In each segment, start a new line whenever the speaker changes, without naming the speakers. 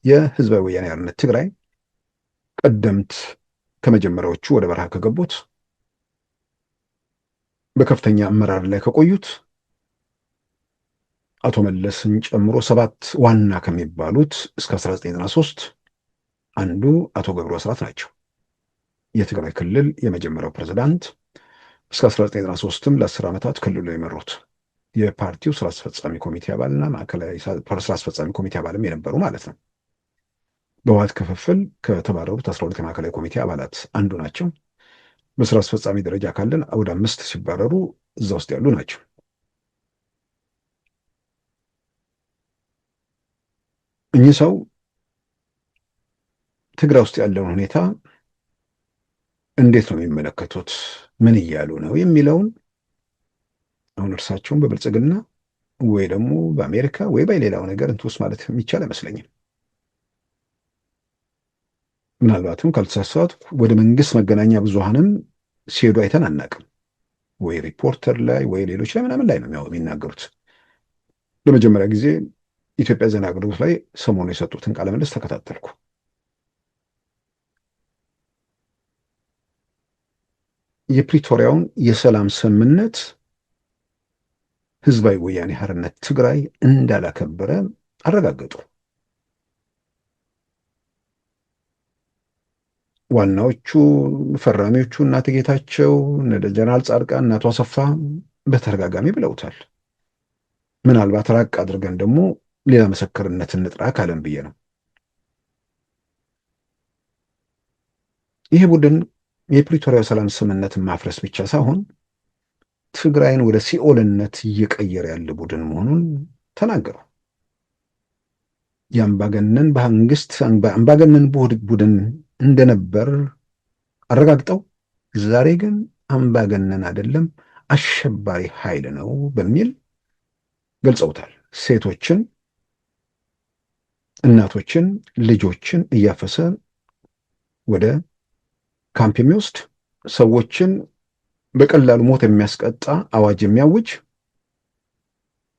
የህዝባዊ ወያኔ ሓርነት ትግራይ ቀደምት ከመጀመሪያዎቹ ወደ በረሃ ከገቡት በከፍተኛ አመራር ላይ ከቆዩት አቶ መለስን ጨምሮ 7 ዋና ከሚባሉት እስከ 1993 አንዱ አቶ ገብሩ አስራት ናቸው። የትግራይ ክልል የመጀመሪያው ፕሬዝዳንት እስከ 1993ም ለ10 ዓመታት ክልሉ የመሩት የፓርቲው ስራ አስፈጻሚ ኮሚቴ አባልና ማዕከላዊ ስራ አስፈጻሚ ኮሚቴ አባልም የነበሩ ማለት ነው። በህወሓት ክፍፍል ከተባረሩት 12 የማዕከላዊ ኮሚቴ አባላት አንዱ ናቸው። በስራ አስፈጻሚ ደረጃ ካለን ወደ 5 ሲባረሩ እዛ ውስጥ ያሉ ናቸው። እኚህ ሰው ትግራይ ውስጥ ያለውን ሁኔታ እንዴት ነው የሚመለከቱት? ምን እያሉ ነው የሚለውን አሁን እርሳቸውን በብልጽግና ወይ ደግሞ በአሜሪካ ወይ በሌላው ነገር እንትውስ ማለት የሚቻል አይመስለኝም። ምናልባትም ካልተሳሳትኩ ወደ መንግስት መገናኛ ብዙሃንም ሲሄዱ አይተን አናውቅም። ወይ ሪፖርተር ላይ ወይ ሌሎች ላይ ምናምን ላይ ነው የሚናገሩት። ለመጀመሪያ ጊዜ ኢትዮጵያ ዜና አገልግሎት ላይ ሰሞኑ የሰጡትን ቃለ ምልልስ ተከታተልኩ። የፕሪቶሪያውን የሰላም ስምምነት ህዝባዊ ወያኔ ሓርነት ትግራይ እንዳላከበረ አረጋገጡ። ዋናዎቹ ፈራሚዎቹ እነ አቶ ጌታቸው፣ እነ ጀነራል ጻድቃን፣ እነ አቶ አሰፋ በተደጋጋሚ ብለውታል። ምናልባት ራቅ አድርገን ደግሞ ሌላ ምስክርነት እንጥራ ካለን ብዬ ነው። ይህ ቡድን የፕሪቶሪያው ሰላም ስምምነትን ማፍረስ ብቻ ሳይሆን ትግራይን ወደ ሲኦልነት እየቀየረ ያለ ቡድን መሆኑን ተናገሩ። የአምባገነን መንግስት አምባገነን ቡድን እንደነበር አረጋግጠው ዛሬ ግን አምባገነን አይደለም አሸባሪ ኃይል ነው በሚል ገልጸውታል። ሴቶችን፣ እናቶችን፣ ልጆችን እያፈሰ ወደ ካምፕ የሚወስድ ሰዎችን በቀላሉ ሞት የሚያስቀጣ አዋጅ የሚያውጅ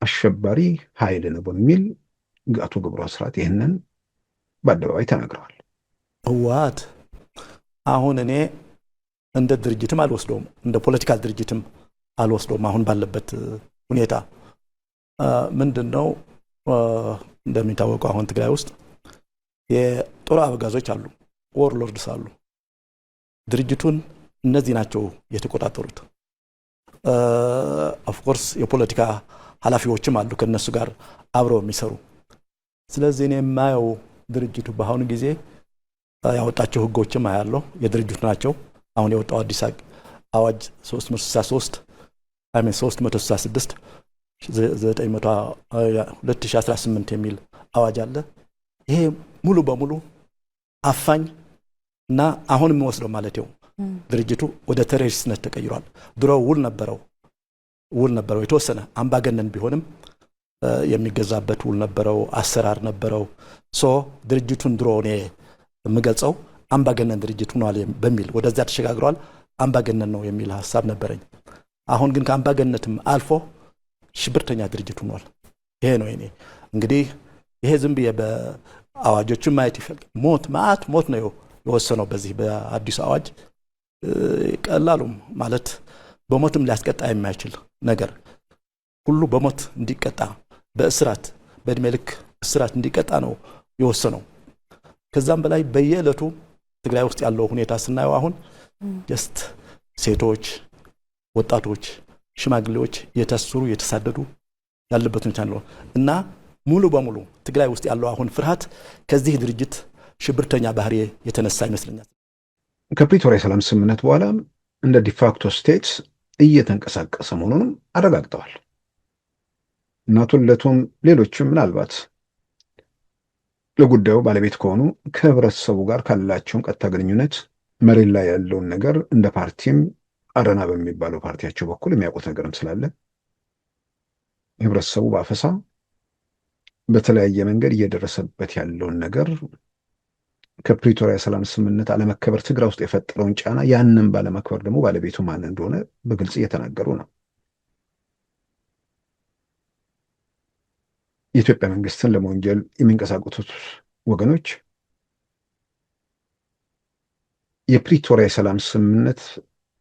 አሸባሪ ኃይል ነው በሚል አቶ ገብሩ አስራት ይህንን በአደባባይ ተናግረዋል።
ህወሓት አሁን እኔ እንደ ድርጅትም አልወስደውም፣ እንደ ፖለቲካል ድርጅትም አልወስደውም። አሁን ባለበት ሁኔታ ምንድነው እንደሚታወቀው አሁን ትግራይ ውስጥ የጦር አበጋዞች አሉ፣ ዎርሎርድስ አሉ። ድርጅቱን እነዚህ ናቸው የተቆጣጠሩት። ኦፍ ኮርስ የፖለቲካ ኃላፊዎችም አሉ ከነሱ ጋር አብረው የሚሰሩ። ስለዚህ እኔ የማየው ድርጅቱ በአሁኑ ጊዜ ያወጣቸው ህጎችም አያለው የድርጅቱ ናቸው። አሁን የወጣው አዲስ አዋጅ 363 366 2018 የሚል አዋጅ አለ። ይሄ ሙሉ በሙሉ አፋኝ እና አሁን የሚወስደው ማለት ነው ድርጅቱ ወደ ቴሮሪስትነት ተቀይሯል። ድሮ ውል ነበረው የተወሰነ አምባገነን ቢሆንም የሚገዛበት ውል ነበረው፣ አሰራር ነበረው። ድርጅቱን ድሮ እኔ የምገልጸው አምባገነን ድርጅት ሆኗል በሚል ወደዛ ተሸጋግሯል። አምባገነን ነው የሚል ሐሳብ ነበረኝ። አሁን ግን ከአምባገነትም አልፎ ሽብርተኛ ድርጅት ሆኗል። ይሄ ነው እኔ እንግዲህ ይሄ ዝም ብዬ በአዋጆቹን ማየት ይፈልጋል። ሞት ነው የወሰነው በዚህ በአዲስ አዋጅ። ቀላሉም ማለት በሞትም ሊያስቀጣ የማይችል ነገር ሁሉ በሞት እንዲቀጣ፣ በእስራት በእድሜ ልክ እስራት እንዲቀጣ ነው የወሰነው። ከዛም በላይ በየዕለቱ ትግራይ ውስጥ ያለው ሁኔታ ስናየው አሁን ጀስት ሴቶች፣ ወጣቶች፣ ሽማግሌዎች እየታሰሩ እየተሳደዱ ያለበት ሁኔታ ነው እና ሙሉ በሙሉ ትግራይ ውስጥ ያለው አሁን ፍርሃት ከዚህ ድርጅት ሽብርተኛ ባህሪ የተነሳ ይመስለኛል።
ከፕሪቶሪያ ሰላም ስምምነት በኋላ እንደ ዲፋክቶ ስቴትስ እየተንቀሳቀሰ መሆኑንም አረጋግጠዋል። እናቱ ለቶም ሌሎችም ምናልባት ለጉዳዩ ባለቤት ከሆኑ ከህብረተሰቡ ጋር ካላቸውን ቀጥታ ግንኙነት መሬት ላይ ያለውን ነገር እንደ ፓርቲም አረና በሚባለው ፓርቲያቸው በኩል የሚያውቁት ነገርም ስላለ ህብረተሰቡ በአፈሳ በተለያየ መንገድ እየደረሰበት ያለውን ነገር ከፕሪቶሪያ ሰላም ስምምነት አለመከበር ትግራይ ውስጥ የፈጠረውን ጫና ያንን ባለመከበር ደግሞ ባለቤቱ ማን እንደሆነ በግልጽ እየተናገሩ ነው። የኢትዮጵያ መንግስትን ለመወንጀል የሚንቀሳቀሱት ወገኖች የፕሪቶሪያ የሰላም ስምምነት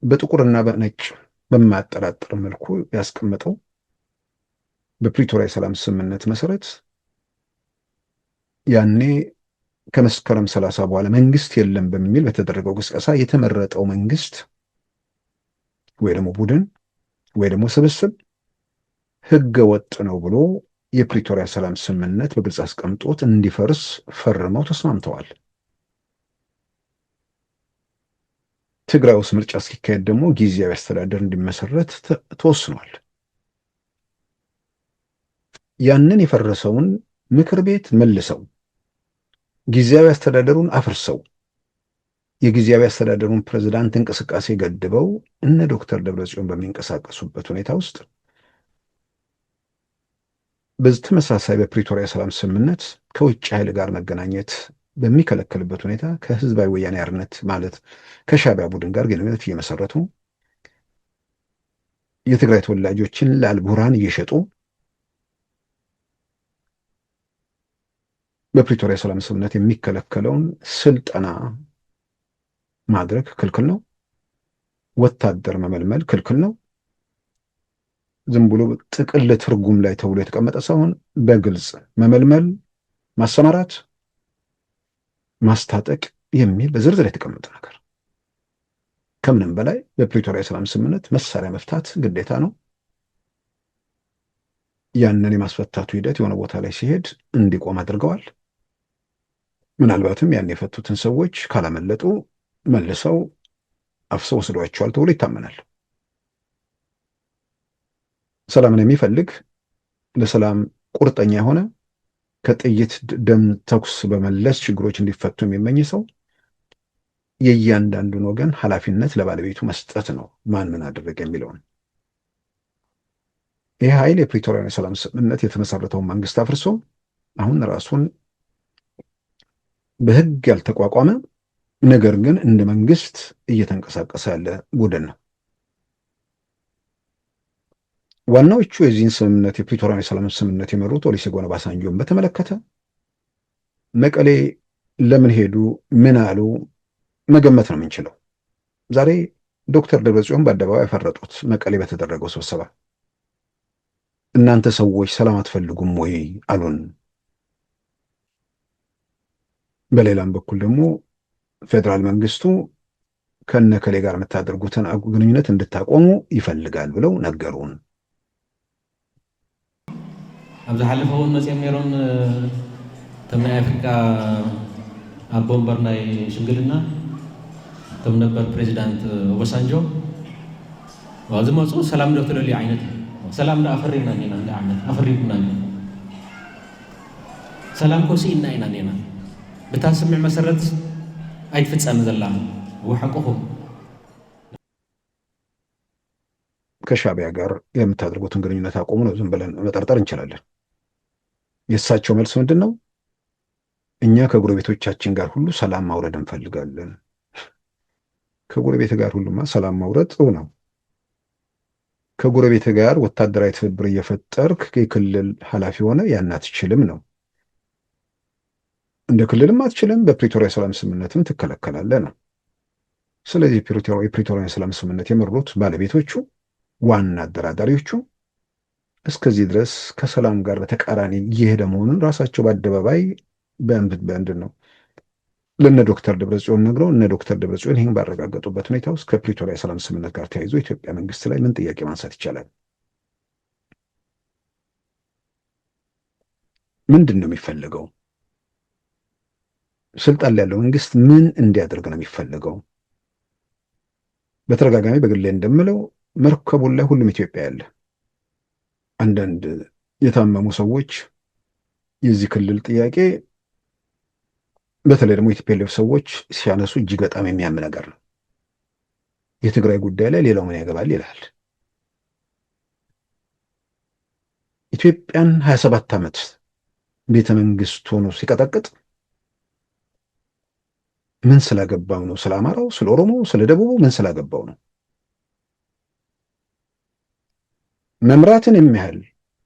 በጥቁርና በነጭ በማያጠራጥር መልኩ ያስቀመጠው በፕሪቶሪያ የሰላም ስምምነት መሰረት ያኔ ከመስከረም 30 በኋላ መንግስት የለም በሚል በተደረገው ቅስቀሳ የተመረጠው መንግስት ወይ ደግሞ ቡድን ወይ ደግሞ ስብስብ ህገ ወጥ ነው ብሎ የፕሪቶሪያ ሰላም ስምምነት በግልጽ አስቀምጦት እንዲፈርስ ፈርመው ተስማምተዋል። ትግራይ ውስጥ ምርጫ እስኪካሄድ ደግሞ ጊዜያዊ አስተዳደር እንዲመሰረት ተወስኗል። ያንን የፈረሰውን ምክር ቤት መልሰው ጊዜያዊ አስተዳደሩን አፍርሰው የጊዜያዊ አስተዳደሩን ፕሬዝዳንት እንቅስቃሴ ገድበው እነ ዶክተር ደብረጽዮን በሚንቀሳቀሱበት ሁኔታ ውስጥ በተመሳሳይ በፕሪቶሪያ ሰላም ስምምነት ከውጭ ኃይል ጋር መገናኘት በሚከለከልበት ሁኔታ ከህዝባዊ ወያኔ ሓርነት ማለት ከሻዕቢያ ቡድን ጋር ግንኙነት እየመሰረቱ የትግራይ ተወላጆችን ለአልቡርሃን እየሸጡ በፕሪቶሪያ ሰላም ስምምነት የሚከለከለውን ስልጠና ማድረግ ክልክል ነው። ወታደር መመልመል ክልክል ነው። ዝም ብሎ ጥቅል ትርጉም ላይ ተብሎ የተቀመጠ ሳይሆን በግልጽ መመልመል፣ ማሰማራት፣ ማስታጠቅ የሚል በዝርዝር የተቀመጠ ነገር። ከምንም በላይ በፕሪቶሪያ የሰላም ስምምነት መሳሪያ መፍታት ግዴታ ነው። ያንን የማስፈታቱ ሂደት የሆነ ቦታ ላይ ሲሄድ እንዲቆም አድርገዋል። ምናልባትም ያን የፈቱትን ሰዎች ካላመለጡ መልሰው አፍሰው ወስዷቸዋል ተብሎ ይታመናል። ሰላምን የሚፈልግ ለሰላም ቁርጠኛ የሆነ ከጥይት ደም ተኩስ በመለስ ችግሮች እንዲፈቱ የሚመኝ ሰው የእያንዳንዱን ወገን ኃላፊነት ለባለቤቱ መስጠት ነው። ማን ምን አደረገ የሚለውን ይህ ኃይል የፕሪቶሪያ የሰላም ስምምነት የተመሰረተውን መንግስት አፍርሶ አሁን ራሱን በህግ ያልተቋቋመ ነገር ግን እንደ መንግስት እየተንቀሳቀሰ ያለ ቡድን ነው። ዋናዎቹ የዚህን ስምምነት የፕሪቶሪያ የሰላም ስምምነት የመሩት ኦሉሴጉን ኦባሳንጆን በተመለከተ መቀሌ ለምን ሄዱ፣ ምን አሉ መገመት ነው የምንችለው። ዛሬ ዶክተር ደብረጽዮን በአደባባይ ያፈረጡት መቀሌ በተደረገው ስብሰባ እናንተ ሰዎች ሰላም አትፈልጉም ወይ አሉን። በሌላም በኩል ደግሞ ፌዴራል መንግስቱ ከነከሌ ጋር የምታደርጉትን ግንኙነት እንድታቆሙ ይፈልጋል ብለው ነገሩን።
ኣብዚ ሓለፈውን መፅኦም ነይሮም እቶም ናይ ኣፍሪካ ኣቦ ወንበር ናይ ሽምግልና እቶም ነበር ፕሬዚዳንት ኦባሳንጆ ዝመፁ ሰላም ዶ ትደልዩ ዓይነት ሰላም ዶ ኣፈሪና ኔና እንዳ ዓመት ኣፈሪኩና ሰላም ኮሲኢና ኢና ኔና ብታስምዕ መሰረት አይትፍጸም ዘላ ወሐቁሁም
ከሻዕቢያ ጋር የምታደርጉትን ግንኙነት አቆሙ ነው ዝም ብለን መጠርጠር እንችላለን። የእሳቸው መልስ ምንድን ነው? እኛ ከጎረቤቶቻችን ጋር ሁሉ ሰላም ማውረድ እንፈልጋለን። ከጎረቤት ጋር ሁሉማ ሰላም ማውረድ ጥሩ ነው። ከጎረቤት ጋር ወታደራዊ ትብብር እየፈጠርክ የክልል ኃላፊ ሆነ ያን አትችልም ነው። እንደ ክልልም አትችልም፣ በፕሪቶሪያ ሰላም ስምምነትም ትከለከላለህ ነው። ስለዚህ የፕሪቶሪያ ሰላም ስምምነት የመሩት ባለቤቶቹ ዋና አደራዳሪዎቹ እስከዚህ ድረስ ከሰላም ጋር በተቃራኒ እየሄደ መሆኑን ራሳቸው በአደባባይ በእንድን ነው ለነ ዶክተር ደብረጽዮን ነግረው እነ ዶክተር ደብረጽዮን ይህን ባረጋገጡበት ሁኔታ ውስጥ ከፕሪቶሪያ ሰላም ስምምነት ጋር ተያይዞ ኢትዮጵያ መንግስት ላይ ምን ጥያቄ ማንሳት ይቻላል? ምንድን ነው የሚፈልገው? ስልጣን ላይ ያለው መንግስት ምን እንዲያደርግ ነው የሚፈልገው? በተደጋጋሚ በግሌ እንደምለው መርከቡን ላይ ሁሉም ኢትዮጵያ ያለ አንዳንድ የታመሙ ሰዎች የዚህ ክልል ጥያቄ በተለይ ደግሞ የቲፒኤልኤፍ ሰዎች ሲያነሱ እጅግ በጣም የሚያም ነገር ነው። የትግራይ ጉዳይ ላይ ሌላው ምን ያገባል ይላል። ኢትዮጵያን 27 ዓመት ቤተ መንግስት ሆኖ ሲቀጠቅጥ ምን ስላገባው ነው? ስለ አማራው፣ ስለ ኦሮሞ፣ ስለ ደቡቡ ምን ስላገባው ነው? መምራትን የሚያህል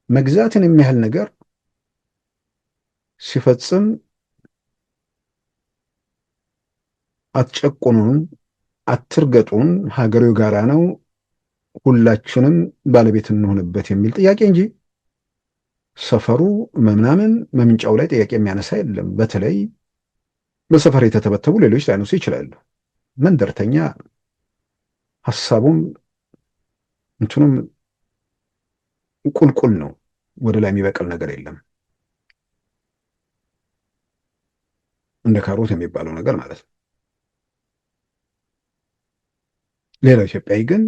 መግዛትን የሚያህል ነገር ሲፈጽም አትጨቁኑን፣ አትርገጡን፣ ሀገሩ የጋራ ነው፣ ሁላችንም ባለቤት እንሆንበት የሚል ጥያቄ እንጂ ሰፈሩ ምናምን መምንጫው ላይ ጥያቄ የሚያነሳ የለም። በተለይ በሰፈር የተተበተቡ ሌሎች ላይነሱ ይችላሉ። መንደርተኛ ሀሳቡም እንትኑም ቁልቁል ነው። ወደ ላይ የሚበቅል ነገር የለም። እንደ ካሮት የሚባለው ነገር ማለት ነው። ሌላው ኢትዮጵያዊ ግን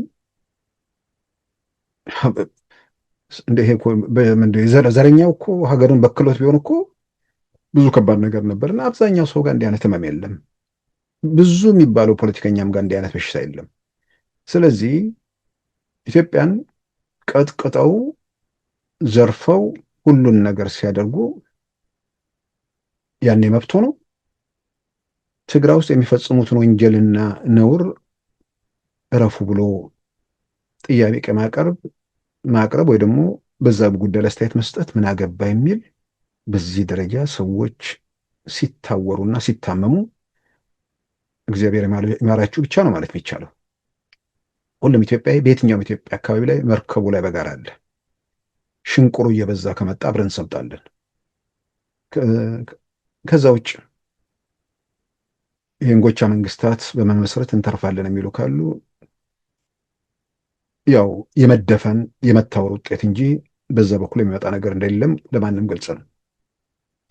ዘረኛው እኮ ሀገርን በክሎት ቢሆን እኮ ብዙ ከባድ ነገር ነበርና አብዛኛው ሰው ጋር እንዲህ አይነት ህመም የለም። ብዙ የሚባለው ፖለቲከኛም ጋር እንዲህ አይነት በሽታ የለም። ስለዚህ ኢትዮጵያን ቀጥቅጠው ዘርፈው ሁሉን ነገር ሲያደርጉ ያኔ መብቶ ነው። ትግራይ ውስጥ የሚፈጽሙትን ወንጀልና ነውር እረፉ ብሎ ጥያቄ ማቅረብ ወይ ደግሞ በዛ ጉዳይ ላይ አስተያየት መስጠት ምን አገባ የሚል በዚህ ደረጃ ሰዎች ሲታወሩና ሲታመሙ እግዚአብሔር ይማራችሁ ብቻ ነው ማለት የሚቻለው። ሁሉም ኢትዮጵያዊ በየትኛውም ኢትዮጵያ አካባቢ ላይ መርከቡ ላይ በጋራ አለ። ሽንቁሩ እየበዛ ከመጣ አብረን እንሰምጣለን። ከዛ ውጭ የእንጎቻ መንግስታት በመመስረት እንተርፋለን የሚሉ ካሉ ያው የመደፈን የመታወር ውጤት እንጂ በዛ በኩል የሚመጣ ነገር እንደሌለም ለማንም ግልጽ ነው።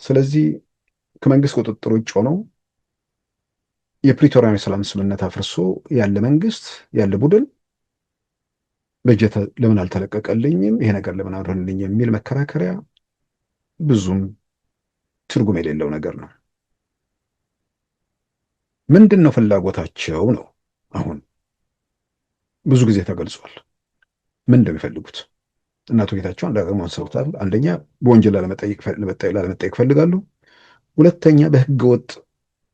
ስለዚህ ከመንግስት ቁጥጥር ውጭ ሆነው የፕሪቶሪያን የሰላም ስምምነት አፍርሶ ያለ መንግስት ያለ ቡድን በጀት ለምን አልተለቀቀልኝም፣ ይሄ ነገር ለምን አልሆንልኝ የሚል መከራከሪያ ብዙም ትርጉም የሌለው ነገር ነው። ምንድን ነው ፍላጎታቸው ነው? አሁን ብዙ ጊዜ ተገልጿል። ምን እንደሚፈልጉት እና አቶ ጌታቸው አንዳገሙ አንስተውታል። አንደኛ በወንጀል ላለመጠየቅ ይፈልጋሉ። ሁለተኛ በህገ ወጥ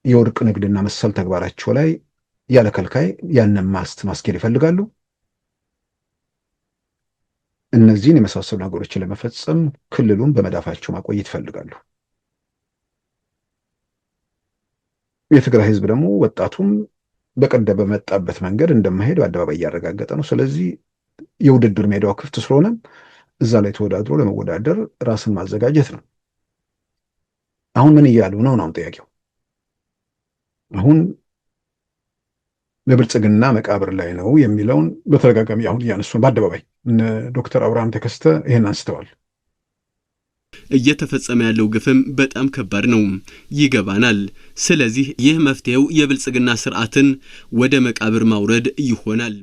የወርቅ ንግድና መሰል ተግባራቸው ላይ ያለ ከልካይ ያንን ማስኬድ ይፈልጋሉ። እነዚህን የመሳሰሉ ነገሮችን ለመፈጸም ክልሉን በመዳፋቸው ማቆየት ይፈልጋሉ። የትግራይ ህዝብ ደግሞ ወጣቱም በቀደም በመጣበት መንገድ እንደማይሄድ በአደባባይ እያረጋገጠ ነው። ስለዚህ የውድድር ሜዳው ክፍት ስለሆነ እዛ ላይ ተወዳድሮ ለመወዳደር ራስን ማዘጋጀት ነው። አሁን ምን እያሉ ነው ነው ጥያቄው። አሁን በብልጽግና መቃብር ላይ ነው የሚለውን በተደጋጋሚ አሁን እያነሱ በአደባባይ ዶክተር አብርሃም ተከስተ ይሄን አንስተዋል።
እየተፈጸመ ያለው ግፍም በጣም ከባድ ነው፣ ይገባናል። ስለዚህ ይህ መፍትሄው የብልጽግና ስርዓትን ወደ መቃብር ማውረድ ይሆናል።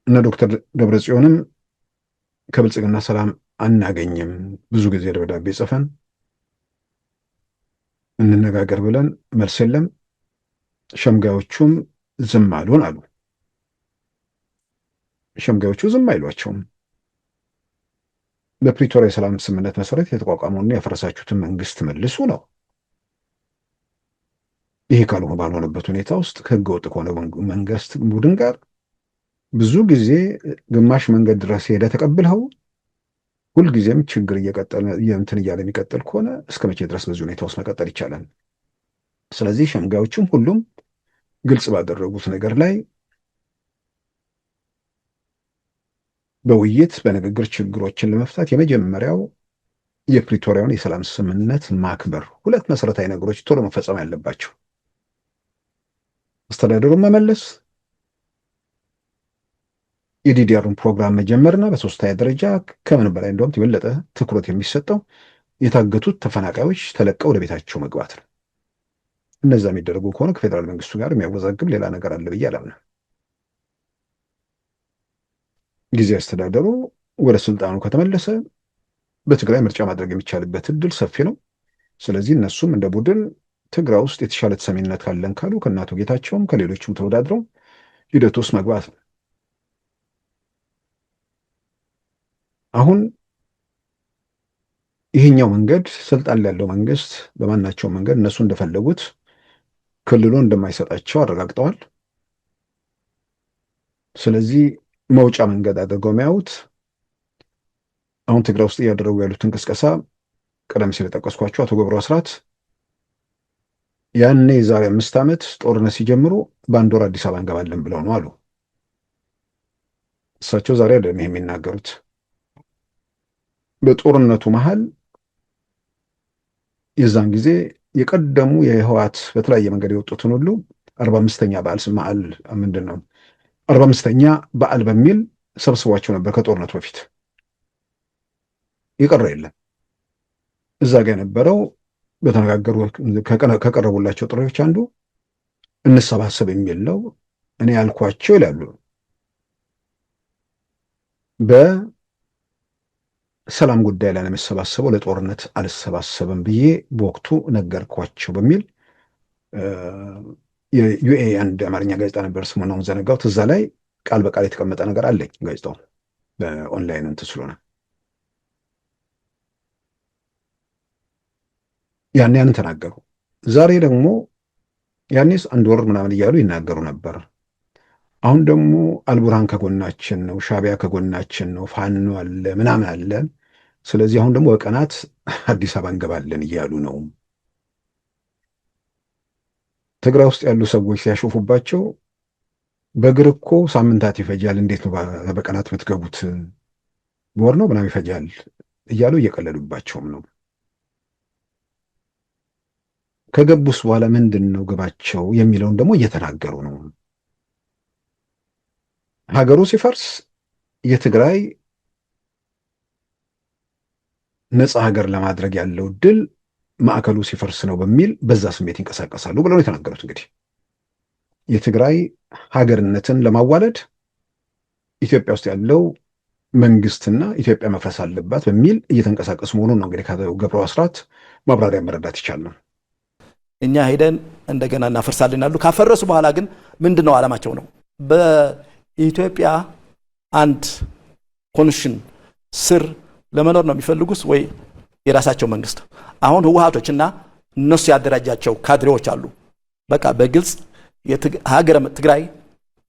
እነ ዶክተር ደብረጽዮንም ከብልጽግና ሰላም አናገኝም፣ ብዙ ጊዜ ደብዳቤ ጽፈን እንነጋገር ብለን መልስ የለም፣ ሸምጋዮቹም ዝም አሉን አሉ። ሸምጋዮቹ ዝም አይሏቸውም። በፕሪቶሪያ የሰላም ስምምነት መሰረት የተቋቋመውና ያፈረሳችሁትን መንግስት መልሱ ነው። ይሄ ካልሆነ ባልሆነበት ሁኔታ ውስጥ ከህገ ወጥ ከሆነ መንግስት ቡድን ጋር ብዙ ጊዜ ግማሽ መንገድ ድረስ ሄደ ተቀብለው ሁልጊዜም ችግር እየቀጠለ እንትን እያለ የሚቀጥል ከሆነ እስከ መቼ ድረስ በዚህ ሁኔታ ውስጥ መቀጠል ይቻላል? ስለዚህ ሸምጋዮችም ሁሉም ግልጽ ባደረጉት ነገር ላይ በውይይት በንግግር ችግሮችን ለመፍታት የመጀመሪያው የፕሪቶሪያውን የሰላም ስምምነት ማክበር፣ ሁለት መሰረታዊ ነገሮች ቶሎ መፈጸም ያለባቸው አስተዳደሩን መመለስ፣ የዲዲአሩን ፕሮግራም መጀመርና በሶስተኛ ደረጃ ከምን በላይ እንደውም የበለጠ ትኩረት የሚሰጠው የታገቱት ተፈናቃዮች ተለቀው ወደ ቤታቸው መግባት ነው። እነዛ የሚደረጉ ከሆነ ከፌዴራል መንግስቱ ጋር የሚያወዛግብ ሌላ ነገር አለ ብዬ አላምንም። ጊዜ አስተዳደሩ ወደ ስልጣኑ ከተመለሰ በትግራይ ምርጫ ማድረግ የሚቻልበት እድል ሰፊ ነው። ስለዚህ እነሱም እንደ ቡድን ትግራይ ውስጥ የተሻለ ተሰሚነት ካለን ካሉ ከእናቶ ጌታቸውም ከሌሎችም ተወዳድረው ሂደት ውስጥ መግባት ነው። አሁን ይሄኛው መንገድ ስልጣን ላይ ያለው መንግስት በማናቸው መንገድ እነሱ እንደፈለጉት ክልሉን እንደማይሰጣቸው አረጋግጠዋል። ስለዚህ መውጫ መንገድ አድርገው የሚያዩት አሁን ትግራይ ውስጥ እያደረጉ ያሉት እንቅስቃሴ ቀደም ሲል የጠቀስኳቸው አቶ ገብሩ አስራት ያኔ የዛሬ 5 ዓመት ጦርነት ሲጀምሩ በአንድ ወር አዲስ አበባ እንገባለን ብለው ነው አሉ። እሳቸው ዛሬ አይደለም ይሄ የሚናገሩት። በጦርነቱ መሃል የዛን ጊዜ የቀደሙ የህወሓት በተለያየ መንገድ የወጡትን ሁሉ 45ኛ በዓል ስማል ምንድን ነው 45ኛ በዓል በሚል ሰብስቧቸው ነበር። ከጦርነቱ በፊት የቀረ የለም። እዛ ጋር የነበረው በተነጋገሩ ከቀረቡላቸው ጥሪዎች አንዱ እንሰባሰብ የሚል ነው። እኔ ያልኳቸው ይላሉ በሰላም ጉዳይ ላይ ነው የምሰባሰበው፣ ለጦርነት አልሰባሰብም ብዬ በወቅቱ ነገርኳቸው በሚል የዩኤ አንድ አማርኛ ጋዜጣ ነበር፣ ስሙን አሁን ዘነጋሁት። እዛ ላይ ቃል በቃል የተቀመጠ ነገር አለኝ። ጋዜጣው በኦንላይን እንትን ስለሆነ ያንን ተናገሩ። ዛሬ ደግሞ ያኔስ አንድ ወር ምናምን እያሉ ይናገሩ ነበር። አሁን ደግሞ አልቡርሃን ከጎናችን ነው፣ ሻዕቢያ ከጎናችን ነው፣ ፋኖ አለ ምናምን አለ። ስለዚህ አሁን ደግሞ በቀናት አዲስ አበባ እንገባለን እያሉ ነው። ትግራይ ውስጥ ያሉ ሰዎች ሲያሾፉባቸው በእግር እኮ ሳምንታት ይፈጃል፣ እንዴት ነው በቀናት የምትገቡት? በወር ነው ምናምን ይፈጃል እያሉ እየቀለሉባቸውም ነው። ከገቡስ በኋላ ምንድን ነው ግባቸው የሚለውን ደግሞ እየተናገሩ ነው። ሀገሩ ሲፈርስ የትግራይ ነፃ ሀገር ለማድረግ ያለው ድል ማዕከሉ ሲፈርስ ነው በሚል በዛ ስሜት ይንቀሳቀሳሉ ብለው ነው የተናገሩት። እንግዲህ የትግራይ ሀገርነትን ለማዋለድ ኢትዮጵያ ውስጥ ያለው መንግስትና ኢትዮጵያ መፍረስ አለባት በሚል እየተንቀሳቀሱ መሆኑን ነው እንግዲህ ገብሩ አስራት ማብራሪያ መረዳት ይቻላል።
እኛ ሄደን እንደገና እናፈርሳለን አሉ። ካፈረሱ በኋላ ግን ምንድነው ዓላማቸው ነው? በኢትዮጵያ አንድ ኮንስቲቱሽን ስር ለመኖር ነው የሚፈልጉት ወይ የራሳቸው መንግስት? አሁን ህወሓቶችና እነሱ ያደራጃቸው ካድሬዎች አሉ። በቃ በግልጽ ሀገረ ትግራይ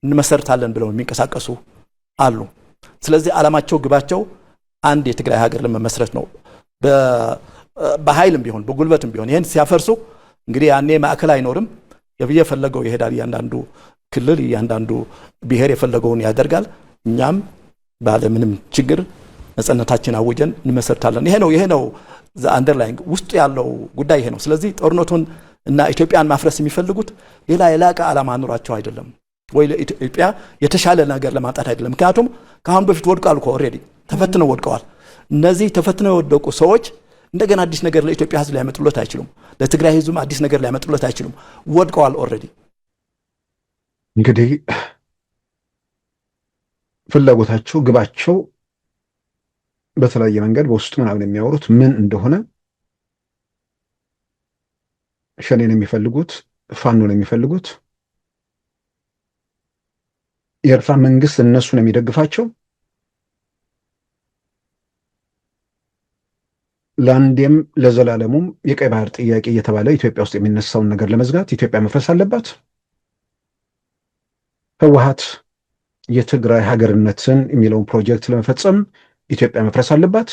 እንመሰርታለን ብለው የሚንቀሳቀሱ አሉ። ስለዚህ ዓላማቸው ግባቸው አንድ የትግራይ ሀገር ለመመስረት ነው። በኃይልም ቢሆን በጉልበትም ቢሆን ይህን ሲያፈርሱ እንግዲህ ያኔ ማዕከል አይኖርም። የፈለገው ይሄዳል። እያንዳንዱ ክልል እያንዳንዱ ብሔር የፈለገውን ያደርጋል። እኛም ባለ ምንም ችግር ነፃነታችን አውጀን እንመሰርታለን። ይሄ ነው አንደርላይንግ ውስጥ ያለው ጉዳይ ይሄ ነው። ስለዚህ ጦርነቱን እና ኢትዮጵያን ማፍረስ የሚፈልጉት ሌላ የላቀ ዓላማ ኑሯቸው አይደለም፣ ወይ ለኢትዮጵያ የተሻለ ነገር ለማምጣት አይደለም። ምክንያቱም ከአሁን በፊት ወድቀዋል እኮ ኦልሬዲ ተፈትነው ወድቀዋል። እነዚህ ተፈትነው የወደቁ ሰዎች እንደገና አዲስ ነገር ለኢትዮጵያ ሕዝብ ሊያመጡለት አይችሉም። ለትግራይ ሕዝብ አዲስ ነገር ሊያመጡለት አይችሉም። ወድቀዋል ኦልሬዲ።
እንግዲህ ፍላጎታቸው ግባቸው በተለያየ መንገድ በውስጡ ምናምን የሚያወሩት ምን እንደሆነ ሸኔን የሚፈልጉት ፋኖን የሚፈልጉት የኤርትራ መንግስት እነሱን የሚደግፋቸው ለአንዴም ለዘላለሙም የቀይ ባህር ጥያቄ እየተባለ ኢትዮጵያ ውስጥ የሚነሳውን ነገር ለመዝጋት ኢትዮጵያ መፍረስ አለባት። ህወሓት የትግራይ ሀገርነትን የሚለውን ፕሮጀክት ለመፈጸም ኢትዮጵያ መፍረስ አለባት።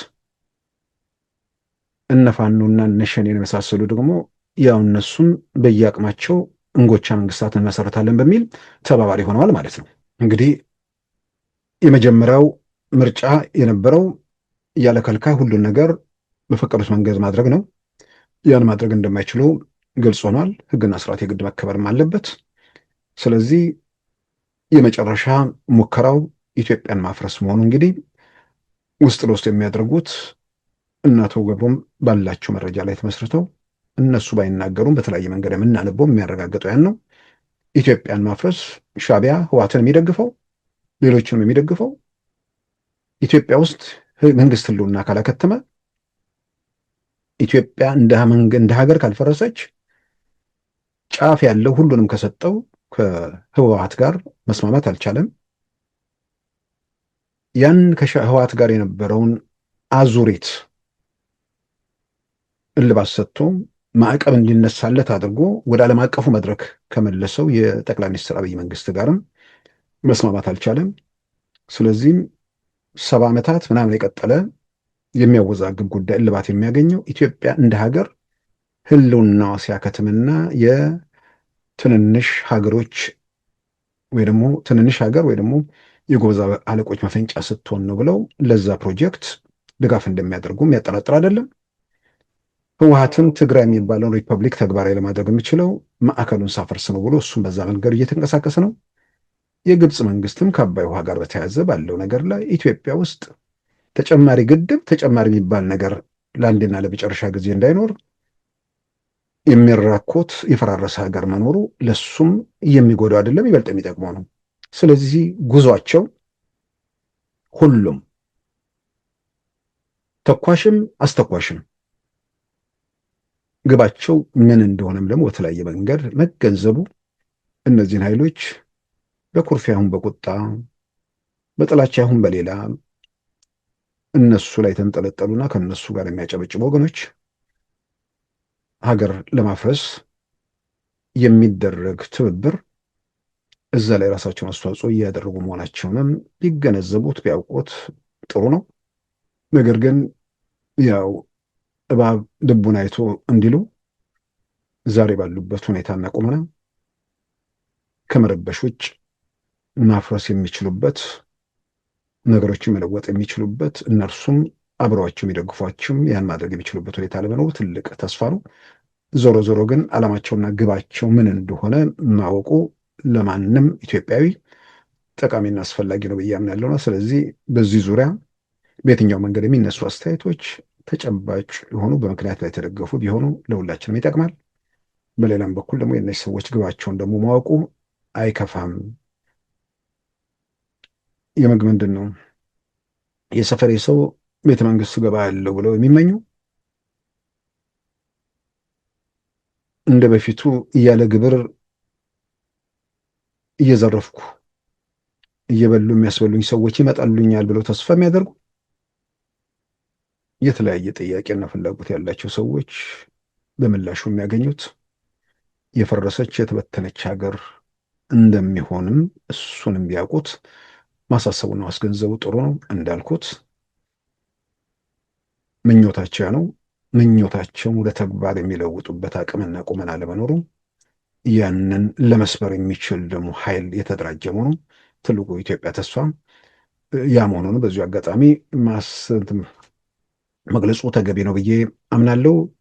እነ ፋኖና እነ ሸኔን የመሳሰሉ ደግሞ ያው እነሱም በየአቅማቸው እንጎቻ መንግስታት እንመሰረታለን በሚል ተባባሪ ሆነዋል ማለት ነው። እንግዲህ የመጀመሪያው ምርጫ የነበረው ያለ ከልካይ ሁሉን ነገር በፈቀዱት መንገድ ማድረግ ነው። ያን ማድረግ እንደማይችሉ ግልጽ ሆኗል። ህግና ስርዓት የግድ መከበርም አለበት። ስለዚህ የመጨረሻ ሙከራው ኢትዮጵያን ማፍረስ መሆኑ እንግዲህ ውስጥ ለውስጥ የሚያደርጉት እነ አቶ ገብሩም ባላቸው መረጃ ላይ ተመስርተው እነሱ ባይናገሩም በተለያየ መንገድ የምናነበው የሚያረጋግጠው ያን ነው። ኢትዮጵያን ማፍረስ ሻዕቢያ ህወሓትን የሚደግፈው ሌሎችንም የሚደግፈው ኢትዮጵያ ውስጥ መንግስት ህልውና ካላከተመ ኢትዮጵያ እንደ ሀገር ካልፈረሰች ጫፍ ያለው ሁሉንም ከሰጠው ከህወሓት ጋር መስማማት አልቻለም። ያን ከህወሓት ጋር የነበረውን አዙሪት እልባት ሰጥቶ ማዕቀብ እንዲነሳለት አድርጎ ወደ ዓለም አቀፉ መድረክ ከመለሰው የጠቅላይ ሚኒስትር አብይ መንግስት ጋርም መስማማት አልቻለም። ስለዚህም 70 ዓመታት ምናምን የቀጠለ የሚያወዛግብ ጉዳይ እልባት የሚያገኘው ኢትዮጵያ እንደ ሀገር ህልውናዋ ሲያከትምና የትንንሽ ሀገሮች ወይ ደግሞ ትንንሽ ሀገር ወይ ደግሞ የጎበዝ አለቆች መፈንጫ ስትሆን ነው ብለው ለዛ ፕሮጀክት ድጋፍ እንደሚያደርጉ የሚያጠራጥር አይደለም። ህወሓትም ትግራይ የሚባለውን ሪፐብሊክ ተግባራዊ ለማድረግ የሚችለው ማዕከሉን ሳፈርስ ነው ብሎ እሱም በዛ መንገድ እየተንቀሳቀሰ ነው። የግብፅ መንግስትም ከአባይ ውሃ ጋር በተያያዘ ባለው ነገር ላይ ኢትዮጵያ ውስጥ ተጨማሪ ግድብ ተጨማሪ የሚባል ነገር ለአንድና ለመጨረሻ ጊዜ እንዳይኖር የሚራኮት የፈራረሰ ሀገር መኖሩ ለሱም የሚጎዳው አይደለም፣ ይበልጥ የሚጠቅመው ነው። ስለዚህ ጉዟቸው ሁሉም ተኳሽም አስተኳሽም ግባቸው ምን እንደሆነም ደግሞ በተለያየ መንገድ መገንዘቡ እነዚህን ኃይሎች በኩርፊያ ይሁን በቁጣ በጥላቻ ይሁን በሌላ እነሱ ላይ ተንጠለጠሉና ከነሱ ጋር የሚያጨበጭቡ ወገኖች ሀገር ለማፍረስ የሚደረግ ትብብር እዛ ላይ ራሳቸውን አስተዋጽኦ እያደረጉ መሆናቸውንም ቢገነዘቡት ቢያውቁት ጥሩ ነው። ነገር ግን ያው እባብ ልቡን አይቶ እንዲሉ ዛሬ ባሉበት ሁኔታና ቁመና ከመረበሽ ውጭ ማፍረስ የሚችሉበት ነገሮችን መለወጥ የሚችሉበት እነርሱም አብረዋቸው የሚደግፏቸውም ያን ማድረግ የሚችሉበት ሁኔታ ለመኖሩ ትልቅ ተስፋ ነው። ዞሮ ዞሮ ግን ዓላማቸውና ግባቸው ምን እንደሆነ ማወቁ ለማንም ኢትዮጵያዊ ጠቃሚና አስፈላጊ ነው ብዬ አምናለሁ። ስለዚህ በዚህ ዙሪያ በየትኛው መንገድ የሚነሱ አስተያየቶች ተጨባጭ የሆኑ በምክንያት ላይ የተደገፉ ቢሆኑ ለሁላችንም ይጠቅማል። በሌላም በኩል ደግሞ የእነዚህ ሰዎች ግባቸውን ደግሞ ማወቁ አይከፋም። የምግ ምንድን ነው የሰፈሬ ሰው ቤተ መንግስት ገባ ያለው ብለው የሚመኙ እንደ በፊቱ እያለ ግብር እየዘረፍኩ እየበሉ የሚያስበሉኝ ሰዎች ይመጣሉኛል ብለው ተስፋ የሚያደርጉ የተለያየ ጥያቄና ፍላጎት ያላቸው ሰዎች በምላሹ የሚያገኙት የፈረሰች የተበተነች ሀገር እንደሚሆንም እሱንም ቢያውቁት ማሳሰቡና ማስገንዘቡ ጥሩ ነው። እንዳልኩት ምኞታቸው ነው። ምኞታቸውን ወደ ተግባር የሚለውጡበት አቅምና ቁመና ለመኖሩ ያንን ለመስበር የሚችል ደግሞ ኃይል የተደራጀ መሆኑ ትልቁ ኢትዮጵያ ተስፋ ያ መሆኑን በዚሁ አጋጣሚ መግለጹ ተገቢ ነው ብዬ አምናለሁ።